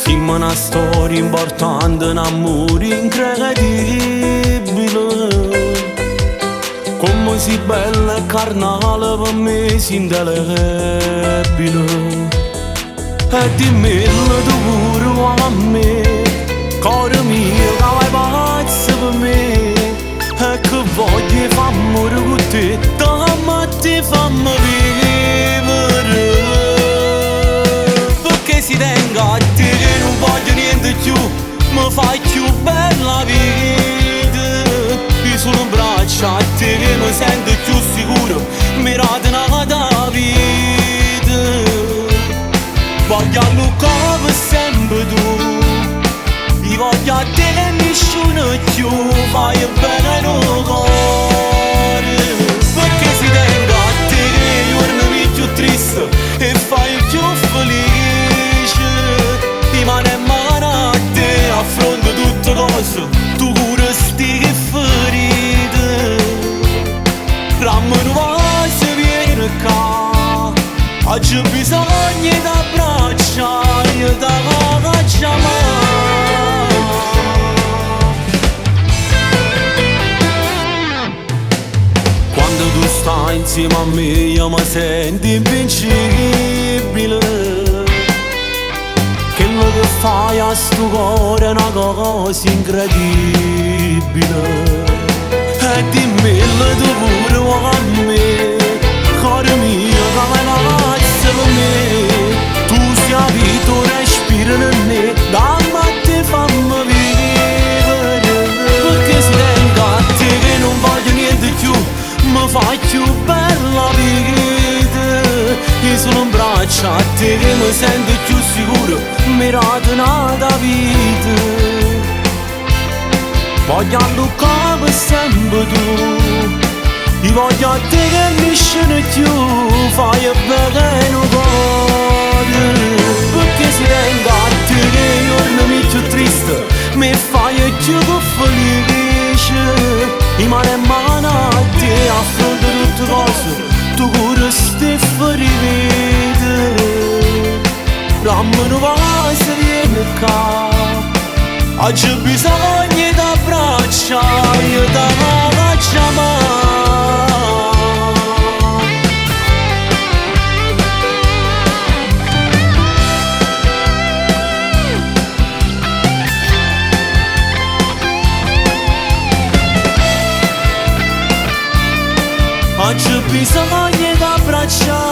Siamo una storia importante, un amore incredibile. Come si bella e carnale per me si indelebile. E dimmelo tu pure a me, cuore mio che vai pazzo per me. E che voglio fa amore con te, dammi te fammi vivere. Perché si tenga a te che non voglio niente più, mi fai più bella vita. Io sono in braccio a te che mi sento più sicuro, mi raduna da vita. Voglio come sempre tu, io voglio a te che nessuno più fai bene no cuore. Perché si tenga a te che io giorni più triste e fai più felice. Rimane in mano a te, affronta tutte cose, tu cura sti che ferite. Rammo nuova se viene qua, oggi bisogna d'abbracciare, da chiamare. Quando tu stai insieme a me io mi sento invincibile. Quello che fai a sto cuore è una cosa incredibile. E dimmelo tu pure a me, cuore mio che vai pazzo per me. Tu sei vita, respiro in me, dammi a te fammi vivere. Perché si tenga a te che non voglio niente più, mi fai più bella vita. Io sono in braccio a te che mi sento più sicuro, mi raduna da vita. Voglio come sempre tu, io voglio a te che nessuno più fai bene no cuore. Perché si tenga a te che io giorni più triste, mi fai più felice. Rimane in mano a te, affronta tutte cose, tu cura ste ferite. Rammo nuova se viene qua, oggi bisogna d'abbracciare, da chiamare. Oggi bisogna d'abbracciare.